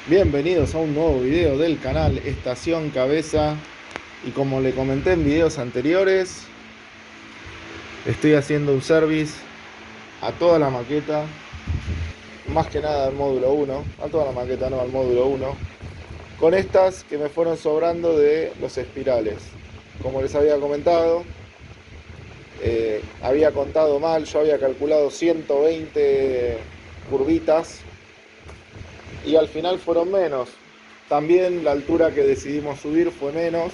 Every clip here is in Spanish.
Bienvenidos a un nuevo video del canal Estación Cabeza. Y como le comenté en videos anteriores, estoy haciendo un service a toda la maqueta, más que nada al módulo 1, a toda la maqueta no, al módulo 1, con estas que me fueron sobrando de los espirales. Como les había comentado, había contado mal, yo había calculado 120 curvitas y al final fueron menos. También la altura que decidimos subir fue menos,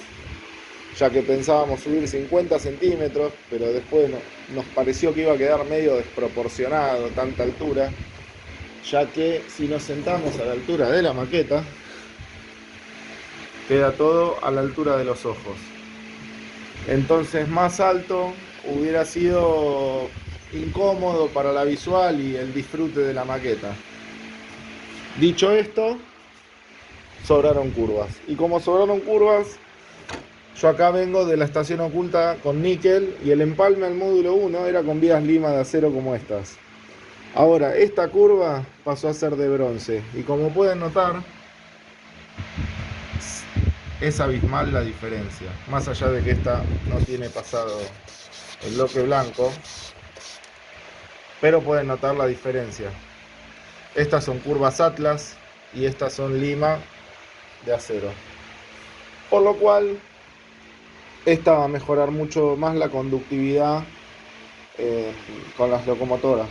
ya que pensábamos subir 50 centímetros, pero después nos pareció que iba a quedar medio desproporcionado tanta altura, ya que si nos sentamos a la altura de la maqueta, queda todo a la altura de los ojos. Entonces más alto hubiera sido incómodo para la visual y el disfrute de la maqueta. Dicho esto, sobraron curvas. Y como sobraron curvas, yo acá vengo de la estación oculta con níquel y el empalme al módulo 1 era con vías lima de acero como estas. Ahora, esta curva pasó a ser de bronce y como pueden notar, es abismal la diferencia. Más allá de que esta no tiene pasado el bloque blanco, pero pueden notar la diferencia. Estas son curvas Atlas y estas son lima de acero. Por lo cual, esta va a mejorar mucho más la conductividad con las locomotoras.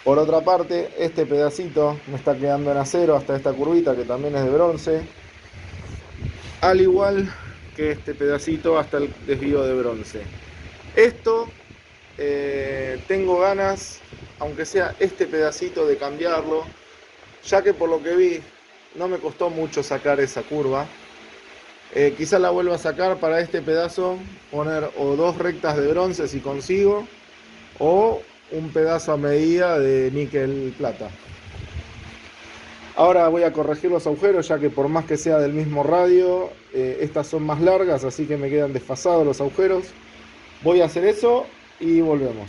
Por otra parte, este pedacito me está quedando en acero hasta esta curvita que también es de bronce, al igual que este pedacito hasta el desvío de bronce. Esto tengo ganas, aunque sea este pedacito, de cambiarlo, ya que por lo que vi no me costó mucho sacar esa curva. Quizás la vuelva a sacar para este pedazo, poner o dos rectas de bronce si consigo, o un pedazo a medida de níquel plata. Ahora voy a corregir los agujeros, ya que por más que sea del mismo radio, estas son más largas, así que me quedan desfasados los agujeros. Voy a hacer eso y volvemos.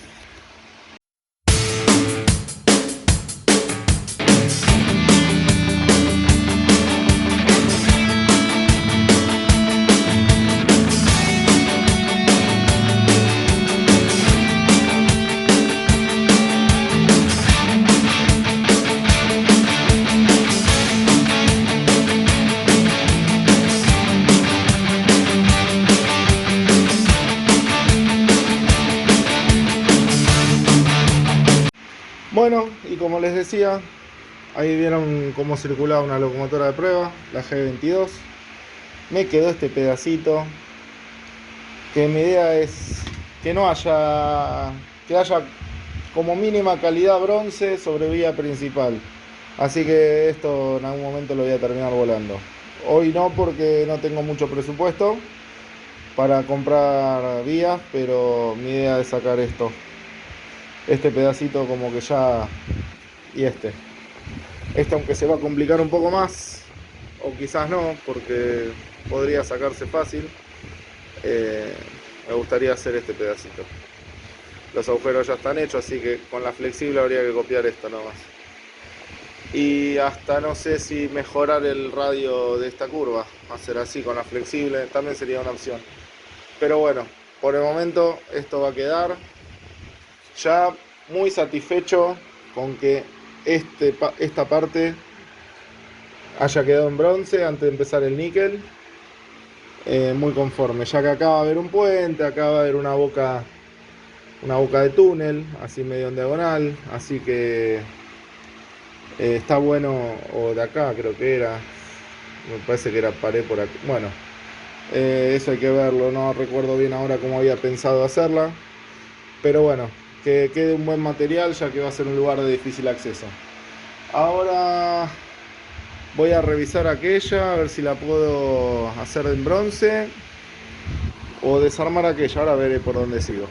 Bueno, y como les decía, ahí vieron cómo circulaba una locomotora de prueba, la G22. Me quedó este pedacito, que mi idea es que no haya, que haya como mínima calidad bronce sobre vía principal. Así que esto en algún momento lo voy a terminar volando. Hoy no, porque no tengo mucho presupuesto para comprar vías, pero mi idea es sacar este pedacito como que ya, y este aunque se va a complicar un poco más, o quizás no, porque podría sacarse fácil. Me gustaría hacer este pedacito. Los agujeros ya están hechos, así que con la flexible habría que copiar esto nomás. Y hasta no sé si mejorar el radio de esta curva, hacer así con la flexible, también sería una opción. Pero bueno, por el momento esto va a quedar. Ya muy satisfecho con que esta parte haya quedado en bronce antes de empezar el níquel. Muy conforme, ya que acá va a haber un puente, acá va a haber una boca de túnel, así medio en diagonal, así que está bueno. O de acá creo que era, me parece que era pared por aquí. Bueno, eso hay que verlo, no recuerdo bien ahora cómo había pensado hacerla, pero bueno, que quede un buen material, ya que va a ser un lugar de difícil acceso. Ahora voy a revisar aquella, a ver si la puedo hacer en bronce o desarmar aquella. Ahora veré por dónde sigo.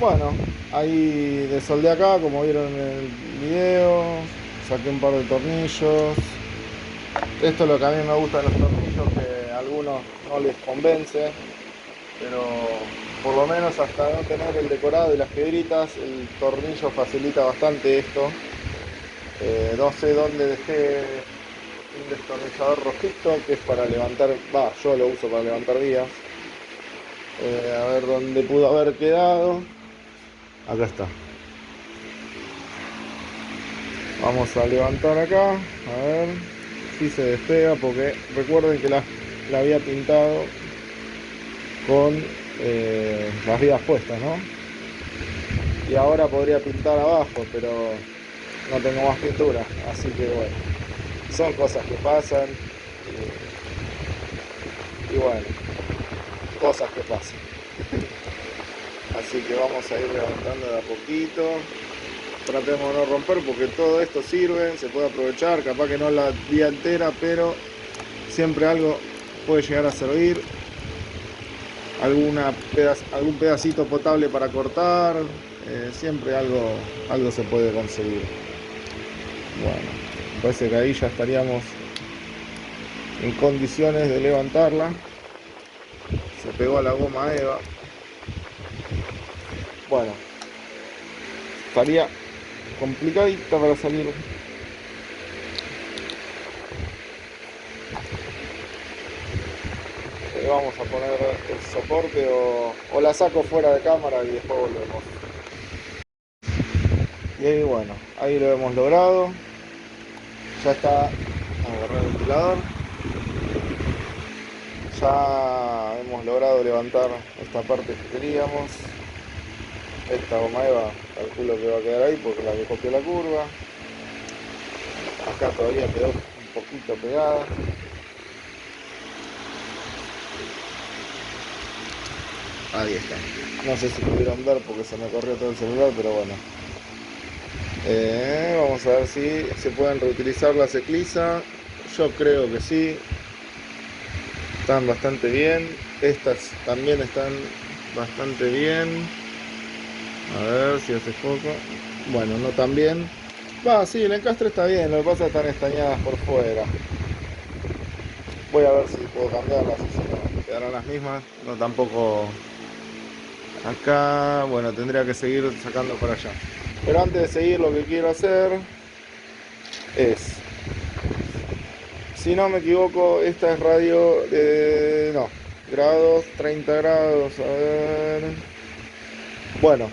Bueno, ahí desoldé acá, como vieron en el video, saqué un par de tornillos. Esto es lo que a mí me gusta de los tornillos, que a algunos no les convence, pero por lo menos hasta no tener el decorado y las piedritas, el tornillo facilita bastante esto. No sé dónde dejé un destornillador rojito, que es para levantar, yo lo uso para levantar vías. A ver dónde pudo haber quedado. Acá está. Vamos a levantar acá, a ver si se despega, porque recuerden que la había pintado con las vías puestas, ¿no? Y ahora podría pintar abajo, pero no tengo más pintura, así que bueno, son cosas que pasan y bueno, cosas que pasan. Así que vamos a ir levantando de a poquito. Tratemos de no romper porque todo esto sirve, se puede aprovechar, capaz que no la vía entera, pero siempre algo puede llegar a servir. Algún pedacito potable para cortar, siempre algo se puede conseguir. Bueno, me parece que ahí ya estaríamos en condiciones de levantarla. Se pegó a la goma Eva. Bueno, estaría complicadita para salir. Vamos a poner el soporte o la saco fuera de cámara y después volvemos. Y ahí bueno, ahí lo hemos logrado. Ya está, agarré el ventilador. Ya hemos logrado levantar esta parte que queríamos. Esta goma Eva calculo que va a quedar ahí porque la que copió la curva. Acá todavía quedó un poquito pegada. Ahí está. No sé si pudieron ver porque se me corrió todo el celular, pero bueno. Vamos a ver si se pueden reutilizar las eclisas. Yo creo que sí. Están bastante bien. Estas también están bastante bien. A ver si hace foco. Bueno, no tan bien. Sí, el encastre está bien. Lo que pasa es que están estañadas por fuera. Voy a ver si puedo cambiarlas. Si no, quedarán las mismas. No tampoco. Acá, bueno, tendría que seguir sacando para allá. Pero antes de seguir, lo que quiero hacer es, si no me equivoco, esta es radio de, no, grados, 30 grados, a ver. Bueno,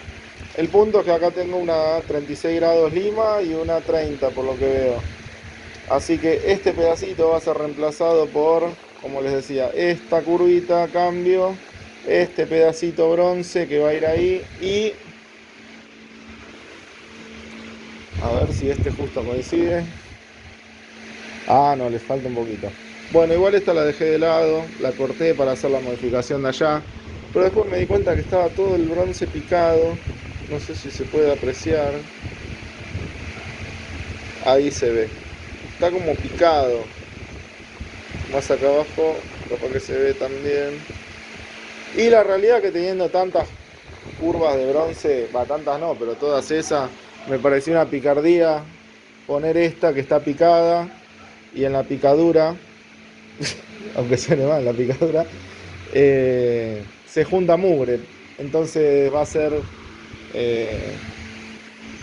el punto es que acá tengo una 36 grados Lima y una 30 por lo que veo. Así que este pedacito va a ser reemplazado por, como les decía, esta curvita, cambio, este pedacito bronce que va a ir ahí y a ver si este justo coincide. No, les falta un poquito. Bueno, igual esta la dejé de lado, la corté para hacer la modificación de allá, pero después me di cuenta que estaba todo el bronce picado. No sé si se puede apreciar. Ahí se ve. Está como picado. Más acá abajo, capaz que se ve también. Y la realidad que teniendo tantas curvas de bronce, tantas no, pero todas esas, me pareció una picardía poner esta que está picada y en la picadura, aunque suene mal la picadura, se junta mugre. Entonces va a ser,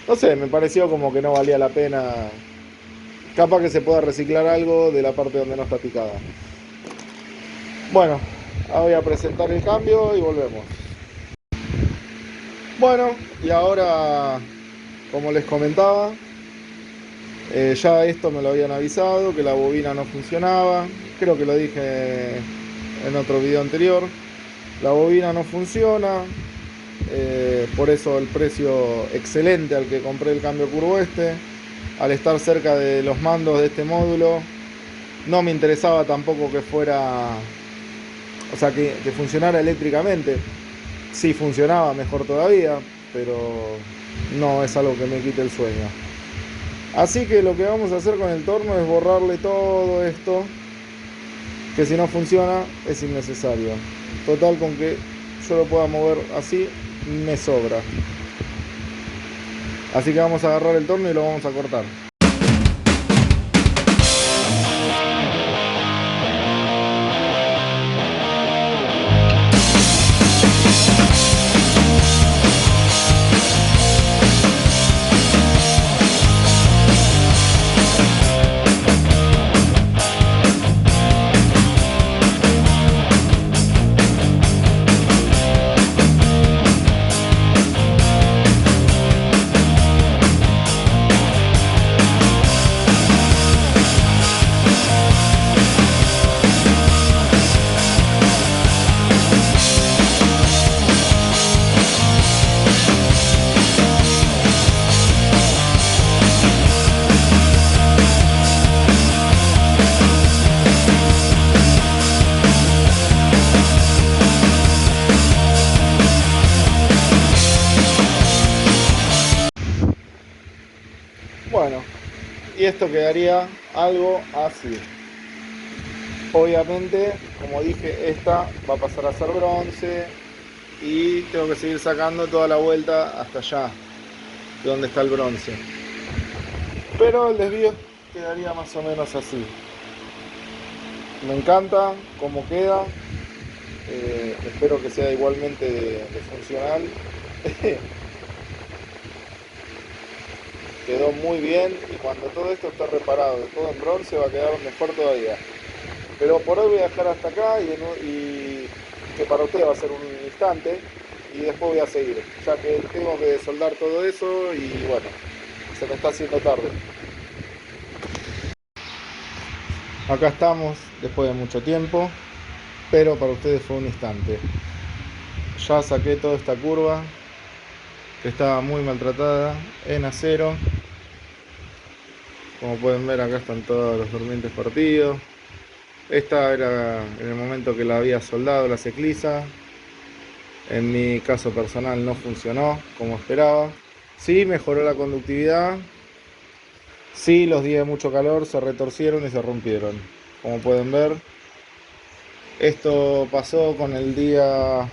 no sé, me pareció como que no valía la pena. Capaz que se pueda reciclar algo de la parte donde no está picada. Bueno, ahora voy a presentar el cambio y volvemos. Bueno, y ahora, como les comentaba, ya esto me lo habían avisado, que la bobina no funcionaba. Creo que lo dije en otro video anterior. La bobina no funciona, por eso el precio excelente al que compré el cambio curvo este. Al estar cerca de los mandos de este módulo, no me interesaba tampoco que fuera, o sea, que funcionara eléctricamente. Sí funcionaba, mejor todavía, pero no es algo que me quite el sueño. Así que lo que vamos a hacer con el torno es borrarle todo esto, que si no funciona es innecesario. Total, con que yo lo pueda mover así, me sobra. Así que vamos a agarrar el torno y lo vamos a cortar. Bueno, y esto quedaría algo así. Obviamente, como dije, esta va a pasar a ser bronce y tengo que seguir sacando toda la vuelta hasta allá, de donde está el bronce. Pero el desvío quedaría más o menos así. Me encanta cómo queda. Espero que sea igualmente de funcional. Quedó muy bien y cuando todo esto está reparado, todo en bronce, va a quedar mejor todavía. Pero por hoy voy a dejar hasta acá y que para ustedes va a ser un instante y después voy a seguir, ya que tengo que soldar todo eso y bueno, se me está haciendo tarde. Acá estamos después de mucho tiempo, pero para ustedes fue un instante. Ya saqué toda esta curva que estaba muy maltratada en acero. Como pueden ver, acá están todos los durmientes partidos. Esta era en el momento que la había soldado la ciclisa. En mi caso personal no funcionó como esperaba. Sí mejoró la conductividad. Sí, los días de mucho calor se retorcieron y se rompieron. Como pueden ver, esto pasó con el día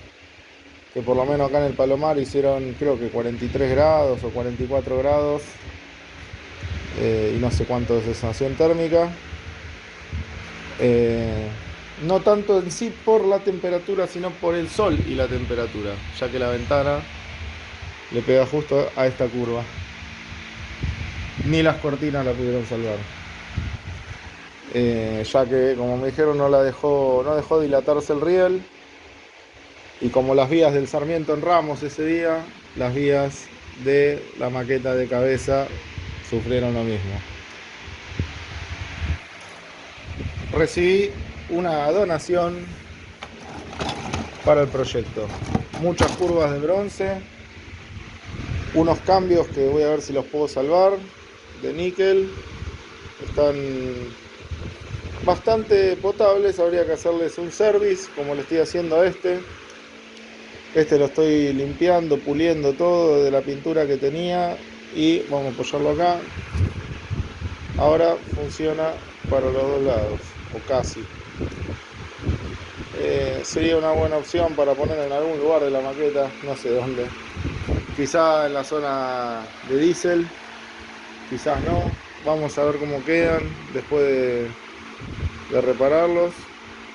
que por lo menos acá en el Palomar hicieron creo que 43 grados o 44 grados. Y no sé cuánto es de sensación térmica. No tanto en sí por la temperatura, sino por el sol y la temperatura, ya que la ventana le pega justo a esta curva. Ni las cortinas la pudieron salvar. Ya que, como me dijeron, no dejó dilatarse el riel. Y como las vías del Sarmiento en Ramos ese día, las vías de la maqueta de cabeza sufrieron lo mismo. Recibí una donación para el proyecto. Muchas curvas de bronce, unos cambios que voy a ver si los puedo salvar, de níquel. Están bastante potables, habría que hacerles un service como le estoy haciendo a este. Este lo estoy limpiando, puliendo todo de la pintura que tenía y vamos a apoyarlo acá. Ahora funciona para los dos lados, o casi. Sería una buena opción para poner en algún lugar de la maqueta, no sé dónde. Quizá en la zona de diésel, quizás no. Vamos a ver cómo quedan después de repararlos,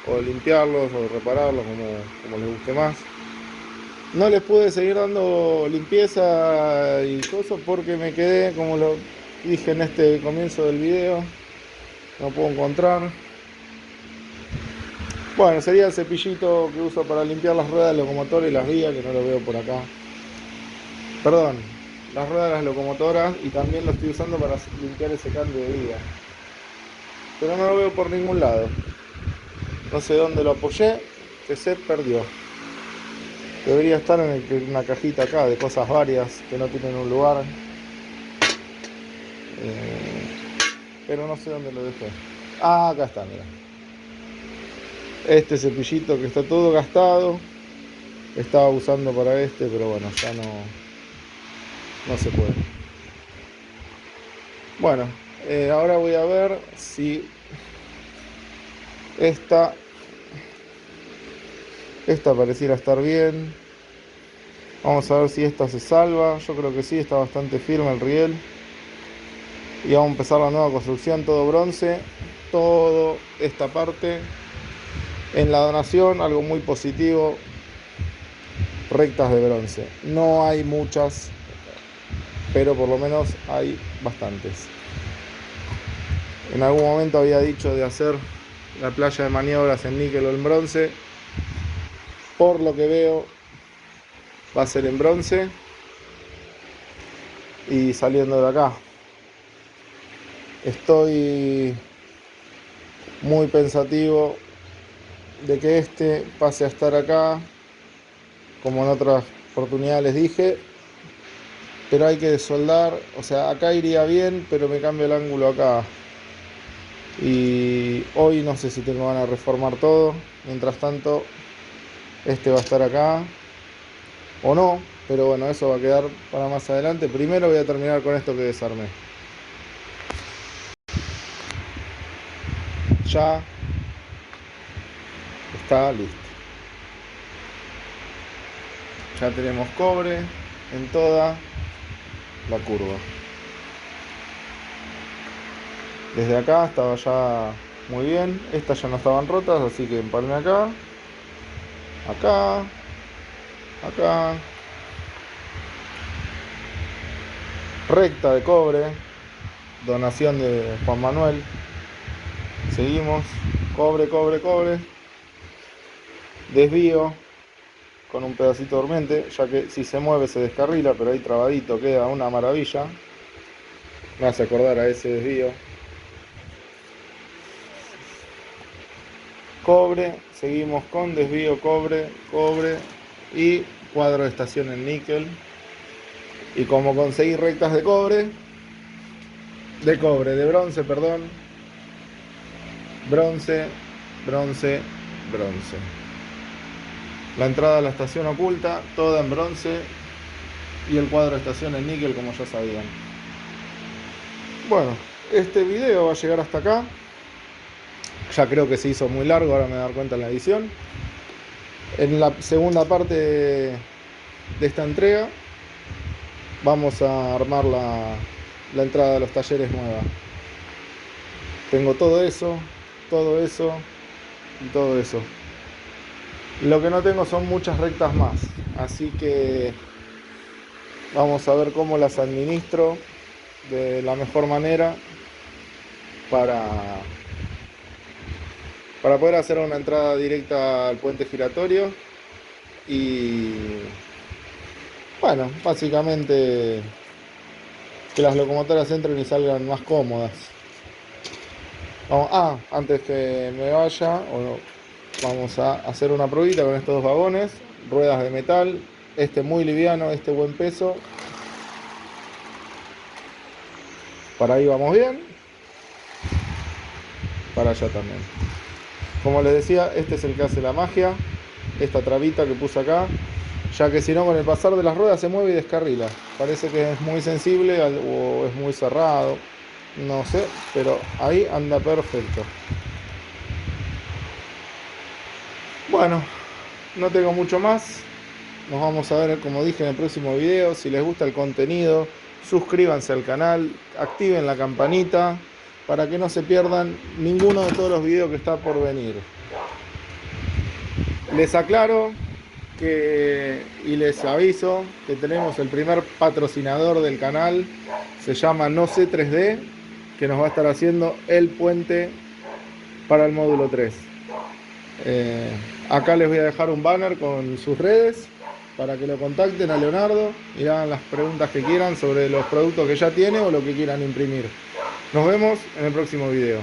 o limpiarlos, o repararlos, como les guste más. No les pude seguir dando limpieza y cosas porque me quedé, como lo dije en este comienzo del video, no puedo encontrar. Bueno, sería el cepillito que uso para limpiar las ruedas del locomotor y las vías, que no lo veo por acá. Perdón, las ruedas de las locomotoras, y también lo estoy usando para limpiar ese cambio de vía. Pero no lo veo por ningún lado. No sé dónde lo apoyé, que se perdió. Debería estar en una cajita acá de cosas varias que no tienen un lugar. Pero no sé dónde lo dejé. Ah, acá está, mira. Este cepillito que está todo gastado. Estaba usando para este, pero bueno, ya no se puede. Bueno, ahora voy a ver si esta pareciera estar bien. Vamos a ver si esta se salva. Yo creo que sí, está bastante firme el riel. Y vamos a empezar la nueva construcción, todo bronce. Toda esta parte. En la donación, algo muy positivo, rectas de bronce. No hay muchas, pero por lo menos hay bastantes. En algún momento había dicho de hacer la playa de maniobras en níquel o en bronce. Por lo que veo, va a ser en bronce. Y saliendo de acá, estoy muy pensativo de que este pase a estar acá, como en otras oportunidades les dije, pero hay que desoldar. O sea, acá iría bien, pero me cambio el ángulo acá. Y hoy no sé si tengo ganas de reformar todo. Mientras tanto, este va a estar acá o no, pero bueno, eso va a quedar para más adelante. Primero voy a terminar con esto que desarmé. Ya está listo. Ya tenemos cobre en toda la curva. Desde acá estaba ya muy bien. Estas ya no estaban rotas, así que empalmé acá, acá, acá. Recta de cobre, donación de Juan Manuel. Seguimos, cobre, cobre, cobre. Desvío con un pedacito dormiente, ya que si se mueve se descarrila, pero ahí trabadito queda una maravilla. Me hace acordar a ese desvío. Cobre, seguimos con desvío, cobre, cobre y cuadro de estación en níquel. Y como conseguí rectas de cobre, de bronce, perdón, bronce, bronce, bronce. La entrada a la estación oculta, toda en bronce, y el cuadro de estación en níquel, como ya sabían. Bueno, este video va a llegar hasta acá. Ya creo que se hizo muy largo, ahora me voy a dar cuenta en la edición. En la segunda parte de esta entrega vamos a armar la entrada de los talleres nueva. Tengo todo eso y todo eso. Lo que no tengo son muchas rectas más, así que vamos a ver cómo las administro de la mejor manera para poder hacer una entrada directa al puente giratorio. Y bueno, básicamente que las locomotoras entren y salgan más cómodas. Vamos, antes que me vaya, vamos a hacer una probita con estos dos vagones. Ruedas de metal, este muy liviano, este buen peso. Para ahí vamos bien. Para allá también. Como les decía, este es el que hace la magia. Esta trabita que puse acá, ya que si no, con el pasar de las ruedas se mueve y descarrila. Parece que es muy sensible o es muy cerrado, no sé, pero ahí anda perfecto. Bueno, no tengo mucho más. Nos vamos a ver, como dije, en el próximo video. Si les gusta el contenido, suscríbanse al canal, activen la campanita para que no se pierdan ninguno de todos los videos que está por venir. Les aclaro y les aviso que tenemos el primer patrocinador del canal. Se llama No sé 3D, que nos va a estar haciendo el puente para el módulo 3. Acá les voy a dejar un banner con sus redes para que lo contacten a Leonardo y hagan las preguntas que quieran sobre los productos que ya tiene o lo que quieran imprimir. Nos vemos en el próximo video.